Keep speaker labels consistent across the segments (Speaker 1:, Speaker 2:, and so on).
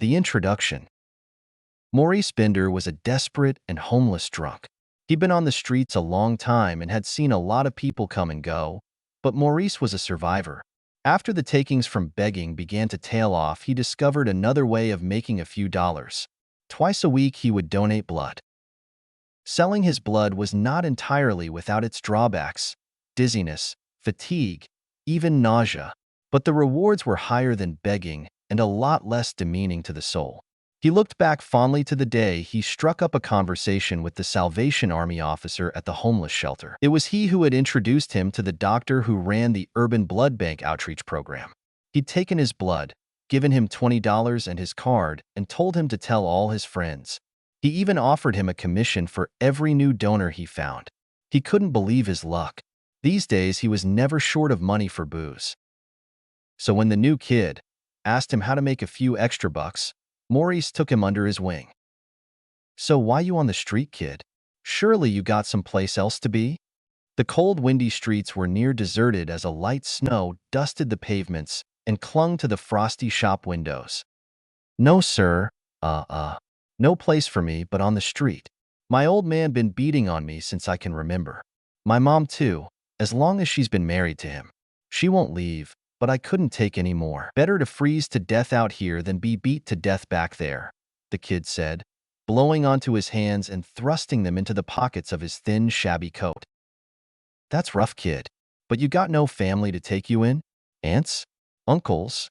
Speaker 1: The introduction. Maurice Bender was a desperate and homeless drunk. He'd been on the streets a long time and had seen a lot of people come and go, but Maurice was a survivor. After the takings from begging began to tail off, he discovered another way of making a few dollars. Twice a week, he would donate blood. Selling his blood was not entirely without its drawbacks: dizziness, fatigue, even nausea. But the rewards were higher than begging and a lot less demeaning to the soul. He looked back fondly to the day he struck up a conversation with the Salvation Army officer at the homeless shelter. It was he who had introduced him to the doctor who ran the urban blood bank outreach program. He'd taken his blood, given him $20 and his card, and told him to tell all his friends. He even offered him a commission for every new donor he found. He couldn't believe his luck. These days, he was never short of money for booze. So when the new kid asked him how to make a few extra bucks, Maurice took him under his wing. "So why you on the street, kid? Surely you got someplace else to be?" The cold, windy streets were near deserted as a light snow dusted the pavements and clung to the frosty shop windows. "No, sir. No place for me but on the street. My old man been beating on me since I can remember. My mom too, as long as she's been married to him. She won't leave, but I couldn't take any more. Better to freeze to death out here than be beat to death back there," the kid said, blowing onto his hands and thrusting them into the pockets of his thin, shabby coat. "That's rough, kid. But you got no family to take you in? Aunts? Uncles?"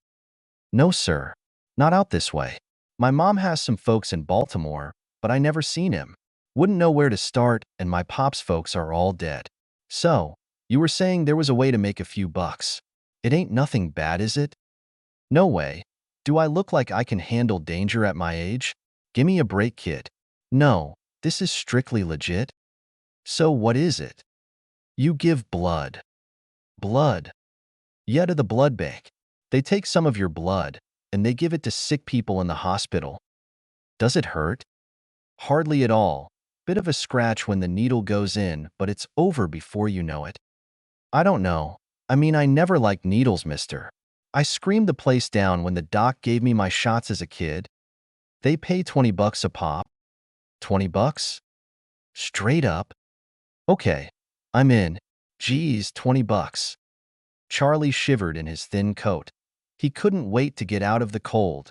Speaker 1: "No, sir. Not out this way. My mom has some folks in Baltimore, but I never seen him. Wouldn't know where to start, and my pop's folks are all dead." "So, you were saying there was a way to make a few bucks. It ain't nothing bad, is it?" "No way. Do I look like I can handle danger at my age? Gimme a break, kid." "No, this is strictly legit." "So what is it?" "You give blood." "Blood?" "Yeah, to the blood bank. They take some of your blood, and they give it to sick people in the hospital." "Does it hurt?" "Hardly at all. Bit of a scratch when the needle goes in, but it's over before you know it." "I don't know. I mean, I never liked needles, mister. I screamed the place down when the doc gave me my shots as a kid." "They pay $20 a pop." $20? Straight up? Okay, I'm in. Geez, $20. Charlie shivered in his thin coat. He couldn't wait to get out of the cold.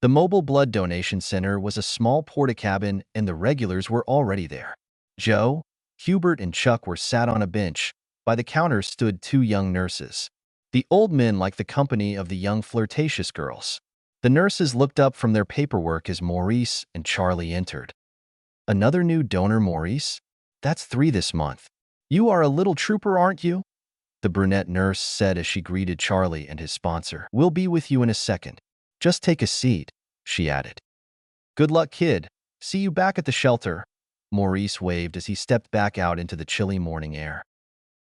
Speaker 1: The mobile blood donation center was a small porta-cabin, and the regulars were already there. Joe, Hubert, and Chuck were sat on a bench. By the counter stood two young nurses. The old men liked the company of the young flirtatious girls. The nurses looked up from their paperwork as Maurice and Charlie entered. "Another new donor, Maurice? That's 3 this month. You are a little trooper, aren't you?" the brunette nurse said as she greeted Charlie and his sponsor. "We'll be with you in a second. Just take a seat," she added. "Good luck, kid. See you back at the shelter." Maurice waved as he stepped back out into the chilly morning air.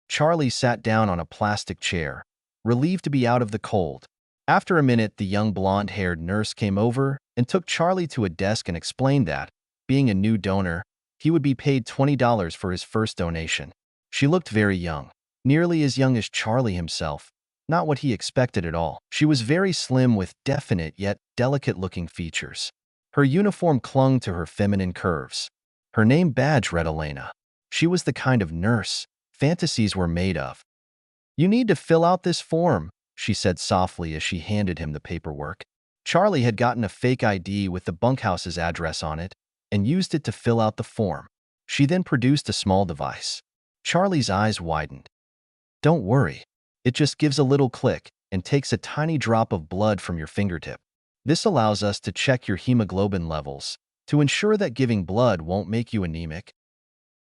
Speaker 1: Charlie sat down on a plastic chair, relieved to be out of the cold. After a minute, the young blonde-haired nurse came over and took Charlie to a desk and explained that, being a new donor, he would be paid $20 for his first donation. She looked very young, nearly as young as Charlie himself, not what he expected at all. She was very slim with definite yet delicate-looking features. Her uniform clung to her feminine curves. Her name badge read Elena. She was the kind of nurse fantasies were made of. "You need to fill out this form," she said softly as she handed him the paperwork. Charlie had gotten a fake ID with the bunkhouse's address on it and used it to fill out the form. She then produced a small device. Charlie's eyes widened. "Don't worry. It just gives a little click and takes a tiny drop of blood from your fingertip. This allows us to check your hemoglobin levels to ensure that giving blood won't make you anemic."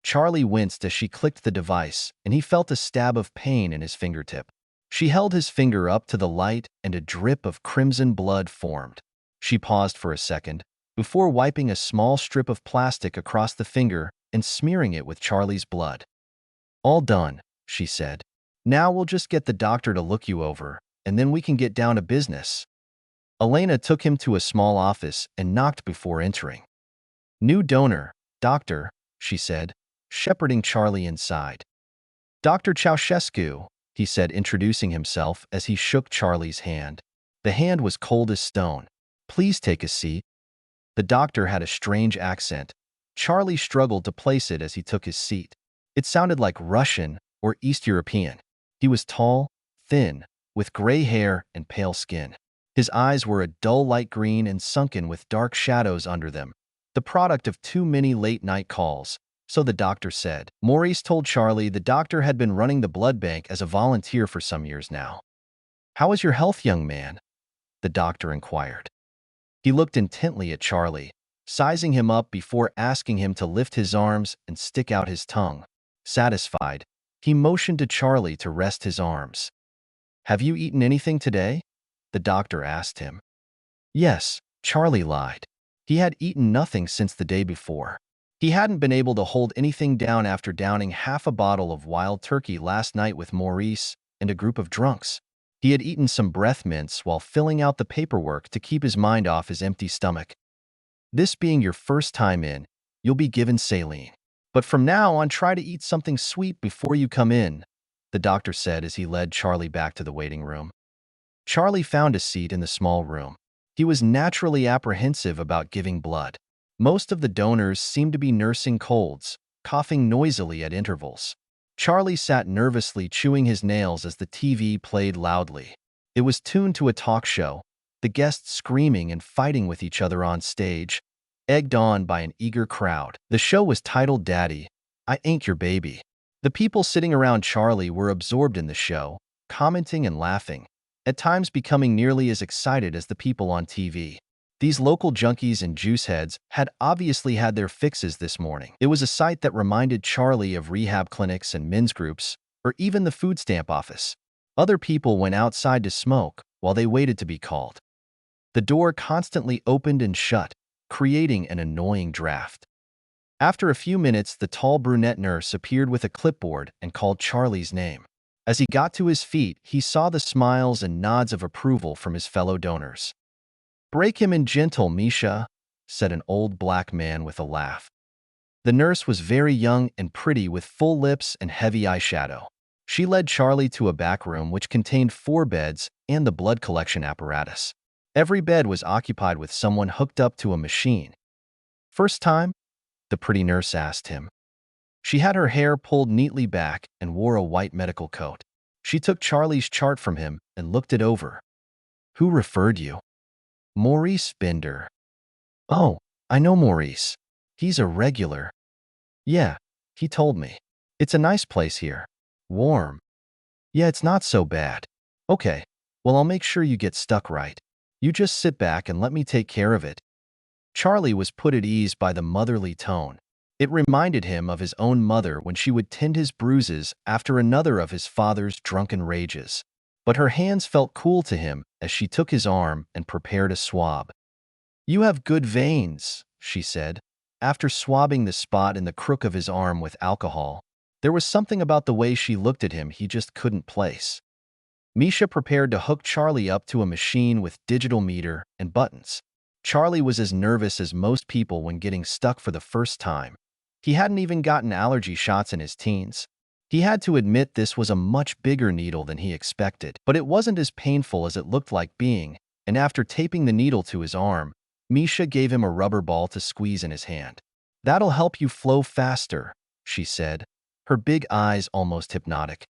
Speaker 1: Charlie winced as she clicked the device, and he felt a stab of pain in his fingertip. She held his finger up to the light, and a drip of crimson blood formed. She paused for a second, before wiping a small strip of plastic across the finger and smearing it with Charlie's blood. "All done," she said. "Now we'll just get the doctor to look you over, and then we can get down to business." Elena took him to a small office and knocked before entering. "New donor, doctor," she said, shepherding Charlie inside. "Dr. Ceausescu," he said, introducing himself as he shook Charlie's hand. The hand was cold as stone. Please take a seat. The doctor had a strange accent. Charlie struggled to place it as he took his seat. It sounded like Russian or East European. He was tall, thin, with gray hair and pale skin. His eyes were a dull light green and sunken with dark shadows under them, the product of too many late-night calls, so the doctor said. Maurice told Charlie the doctor had been running the blood bank as a volunteer for some years now. "How is your health, young man?" the doctor inquired. He looked intently at Charlie, sizing him up before asking him to lift his arms and stick out his tongue. Satisfied, he motioned to Charlie to rest his arms. "Have you eaten anything today?" the doctor asked him. Yes, Charlie lied. He had eaten nothing since the day before. He hadn't been able to hold anything down after downing half a bottle of wild turkey last night with Maurice and a group of drunks. He had eaten some breath mints while filling out the paperwork to keep his mind off his empty stomach. "This being your first time in, you'll be given saline. But from now on, try to eat something sweet before you come in," the doctor said as he led Charlie back to the waiting room. Charlie found a seat in the small room. He was naturally apprehensive about giving blood. Most of the donors seemed to be nursing colds, coughing noisily at intervals. Charlie sat nervously chewing his nails as the TV played loudly. It was tuned to a talk show, the guests screaming and fighting with each other on stage, egged on by an eager crowd. The show was titled Daddy, I Ain't Your Baby. The people sitting around Charlie were absorbed in the show, commenting and laughing, at times becoming nearly as excited as the people on TV. These local junkies and juiceheads had obviously had their fixes this morning. It was a sight that reminded Charlie of rehab clinics and men's groups, or even the food stamp office. Other people went outside to smoke while they waited to be called. The door constantly opened and shut, creating an annoying draft. After a few minutes, the tall brunette nurse appeared with a clipboard and called Charlie's name. As he got to his feet, he saw the smiles and nods of approval from his fellow donors. "Break him in gentle, Misha," said an old black man with a laugh. The nurse was very young and pretty with full lips and heavy eyeshadow. She led Charlie to a back room which contained 4 beds and the blood collection apparatus. Every bed was occupied with someone hooked up to a machine. "First time?" the pretty nurse asked him. She had her hair pulled neatly back and wore a white medical coat. She took Charlie's chart from him and looked it over. "Who referred you?" "Maurice Bender." "Oh, I know Maurice. He's a regular." "Yeah, he told me. It's a nice place here. Warm." "Yeah, it's not so bad." "Okay, well, I'll make sure you get stuck right. You just sit back and let me take care of it." Charlie was put at ease by the motherly tone. It reminded him of his own mother when she would tend his bruises after another of his father's drunken rages. But her hands felt cool to him as she took his arm and prepared a swab. "You have good veins," she said, after swabbing the spot in the crook of his arm with alcohol. There was something about the way she looked at him he just couldn't place. Misha prepared to hook Charlie up to a machine with digital meter and buttons. Charlie was as nervous as most people when getting stuck for the first time. He hadn't even gotten allergy shots in his teens. He had to admit this was a much bigger needle than he expected, but it wasn't as painful as it looked like being, and after taping the needle to his arm, Misha gave him a rubber ball to squeeze in his hand. "That'll help you flow faster," she said, her big eyes almost hypnotic.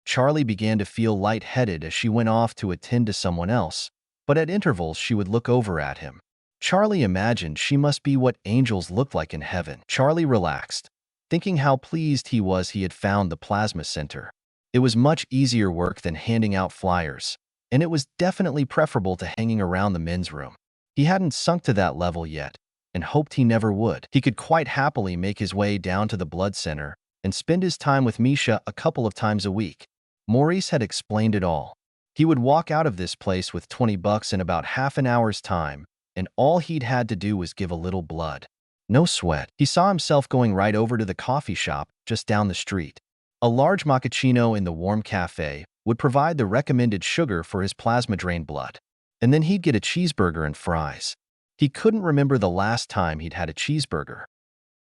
Speaker 1: Charlie began to feel lightheaded as she went off to attend to someone else, but at intervals she would look over at him. Charlie imagined she must be what angels look like in heaven. Charlie relaxed, thinking how pleased he was he had found the plasma center. It was much easier work than handing out flyers, and it was definitely preferable to hanging around the men's room. He hadn't sunk to that level yet, and hoped he never would. He could quite happily make his way down to the blood center and spend his time with Misha a couple of times a week. Maurice had explained it all. He would walk out of this place with $20 in about half an hour's time, and all he'd had to do was give a little blood. No sweat. He saw himself going right over to the coffee shop just down the street. A large macchiato in the warm cafe would provide the recommended sugar for his plasma-drained blood. And then he'd get a cheeseburger and fries. He couldn't remember the last time he'd had a cheeseburger.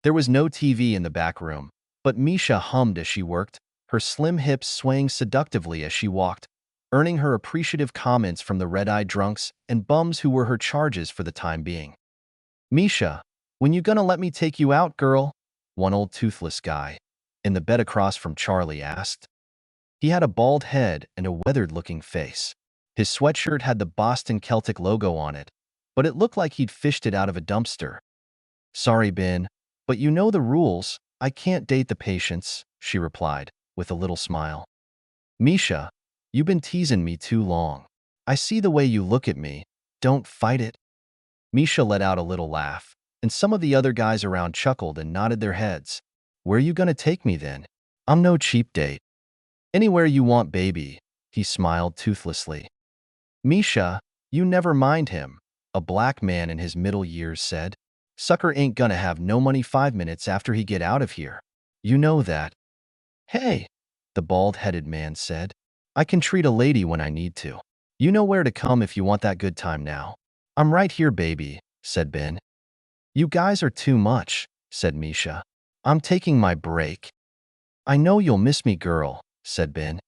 Speaker 1: There was no TV in the back room, but Misha hummed as she worked, her slim hips swaying seductively as she walked. earning her appreciative comments from the red-eyed drunks and bums who were her charges for the time being. "Misha, when you gonna let me take you out, girl?" one old toothless guy, in the bed across from Charlie, asked. He had a bald head and a weathered-looking face. His sweatshirt had the Boston Celtic logo on it, but it looked like he'd fished it out of a dumpster. "Sorry, Ben, but you know the rules. I can't date the patients," she replied, with a little smile. "Misha, you've been teasing me too long. I see the way you look at me. Don't fight it." Misha let out a little laugh, and some of the other guys around chuckled and nodded their heads. "Where you gonna take me then? I'm no cheap date." "Anywhere you want, baby," he smiled toothlessly. "Misha, you never mind him," a black man in his middle years said. "Sucker ain't gonna have no money 5 minutes after he get out of here. You know that." "Hey," the bald-headed man said. "I can treat a lady when I need to. You know where to come if you want that good time now." "I'm right here, baby," said Ben. "You guys are too much," said Misha. "I'm taking my break." "I know you'll miss me, girl," said Ben.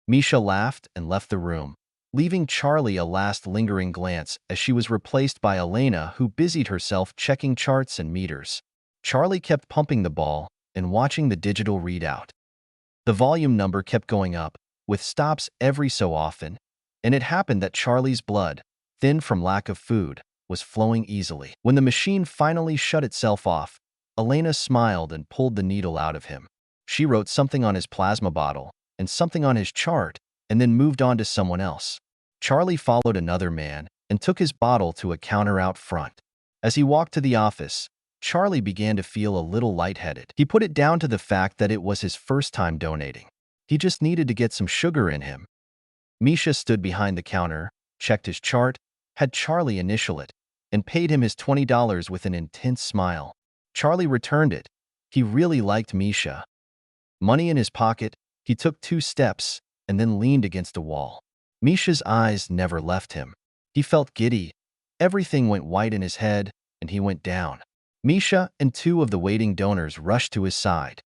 Speaker 1: Misha laughed and left the room, leaving Charlie a last lingering glance as she was replaced by Elena, who busied herself checking charts and meters. Charlie kept pumping the ball and watching the digital readout. The volume number kept going up, with stops every so often, and it happened that Charlie's blood, thin from lack of food, was flowing easily. When the machine finally shut itself off, Elena smiled and pulled the needle out of him. She wrote something on his plasma bottle and something on his chart, and then moved on to someone else. Charlie followed another man and took his bottle to a counter out front. As he walked to the office, Charlie began to feel a little lightheaded. He put it down to the fact that it was his first time donating. He just needed to get some sugar in him. Misha stood behind the counter, checked his chart, had Charlie initial it, and paid him his $20 with an intense smile. Charlie returned it. He really liked Misha. Money in his pocket, he took 2 steps and then leaned against a wall. Misha's eyes never left him. He felt giddy. Everything went white in his head, and he went down. Misha and 2 of the waiting donors rushed to his side.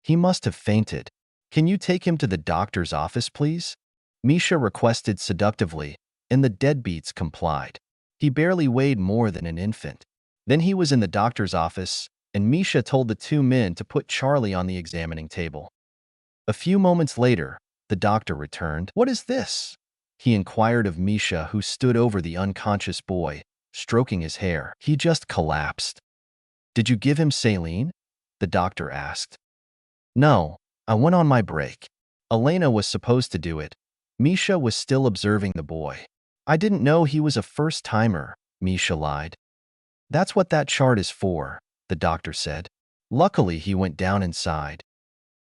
Speaker 1: He must have fainted. "Can you take him to the doctor's office, please?" Misha requested seductively, and the deadbeats complied. He barely weighed more than an infant. Then he was in the doctor's office, and Misha told the 2 men to put Charlie on the examining table. A few moments later, the doctor returned. "What is this?" he inquired of Misha, who stood over the unconscious boy, stroking his hair. "He just collapsed." "Did you give him saline?" the doctor asked. "No, I went on my break. Elena was supposed to do it." Misha was still observing the boy. "I didn't know he was a first-timer," Misha lied. "That's what that chart is for," the doctor said. Luckily, he went down inside.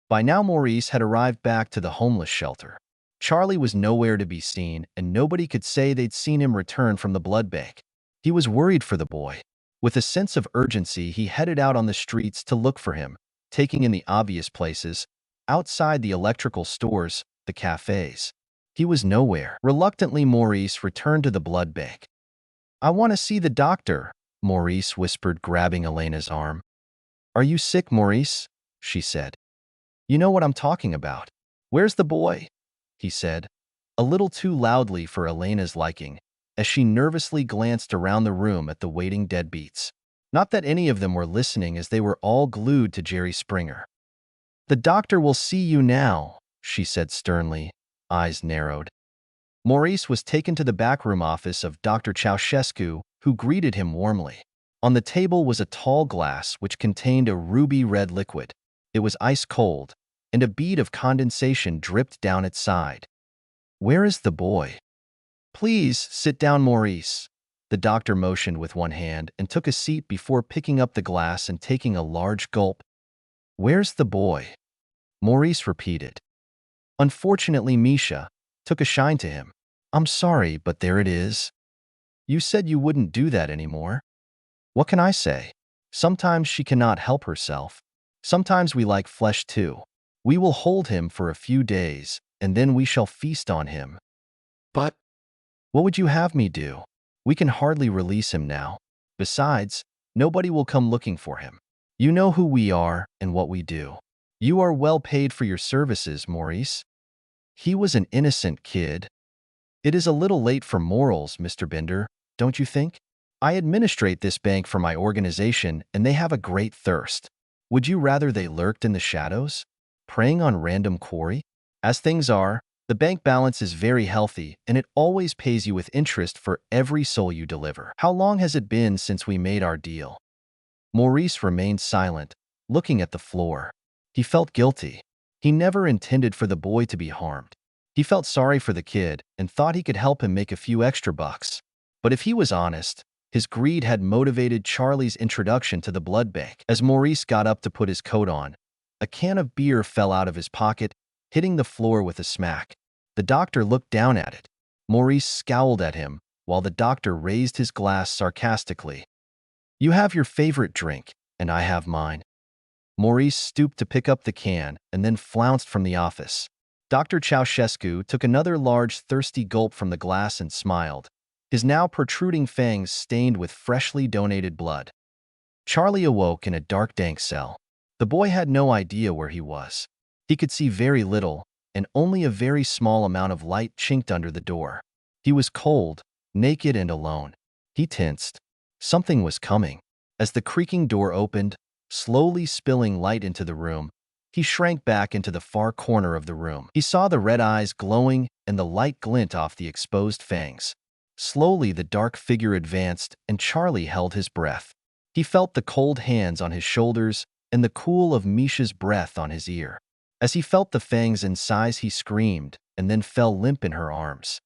Speaker 1: By now, Maurice had arrived back to the homeless shelter. Charlie was nowhere to be seen, and nobody could say they'd seen him return from the blood bank. He was worried for the boy. With a sense of urgency, he headed out on the streets to look for him, taking in the obvious places, outside the electrical stores, the cafes. He was nowhere. Reluctantly, Maurice returned to the blood bank. "I want to see the doctor," Maurice whispered, grabbing Elena's arm. "Are you sick, Maurice?" she said. "You know what I'm talking about." "Where's the boy?" he said, a little too loudly for Elena's liking, as she nervously glanced around the room at the waiting deadbeats. Not that any of them were listening, as they were all glued to Jerry Springer. "The doctor will see you now," she said sternly, eyes narrowed. Maurice was taken to the backroom office of Dr. Ceausescu, who greeted him warmly. On the table was a tall glass which contained a ruby-red liquid. It was ice-cold, and a bead of condensation dripped down its side. "Where is the boy?" "Please sit down, Maurice." The doctor motioned with one hand and took a seat before picking up the glass and taking a large gulp. "Where's the boy?" Maurice repeated. Unfortunately, Misha took a shine to him. "I'm sorry, but there it is. You said you wouldn't do that anymore." "What can I say? Sometimes she cannot help herself. Sometimes we like flesh too. We will hold him for a few days, and then we shall feast on him." "But what would you have me do? We can hardly release him now. Besides, nobody will come looking for him. You know who we are and what we do. You are well paid for your services, Maurice." He was an innocent kid. It is a little late for morals, Mr. Binder, don't you think? I administrate this bank for my organization, and they have a great thirst. Would you rather they lurked in the shadows, preying on random quarry? As things are, the bank balance is very healthy, and it always pays you with interest for every soul you deliver. How long has it been since we made our deal? Maurice remained silent, looking at the floor. He felt guilty. He never intended for the boy to be harmed. He felt sorry for the kid and thought he could help him make a few extra bucks. But if he was honest, his greed had motivated Charlie's introduction to the blood bank. As Maurice got up to put his coat on, a can of beer fell out of his pocket, hitting the floor with a smack. The doctor looked down at it. Maurice scowled at him, while the doctor raised his glass sarcastically. You have your favorite drink, and I have mine. Maurice stooped to pick up the can and then flounced from the office. Dr. Ceausescu took another large, thirsty gulp from the glass and smiled, his now protruding fangs stained with freshly donated blood. Charlie awoke in a dark, dank cell. The boy had no idea where he was. He could see very little, and only a very small amount of light chinked under the door. He was cold, naked, and alone. He tensed. Something was coming. As the creaking door opened, slowly spilling light into the room, he shrank back into the far corner of the room. He saw the red eyes glowing and the light glint off the exposed fangs. Slowly, the dark figure advanced, and Charlie held his breath. He felt the cold hands on his shoulders and the cool of Misha's breath on his ear. As he felt the fangs and sighs, he screamed and then fell limp in her arms.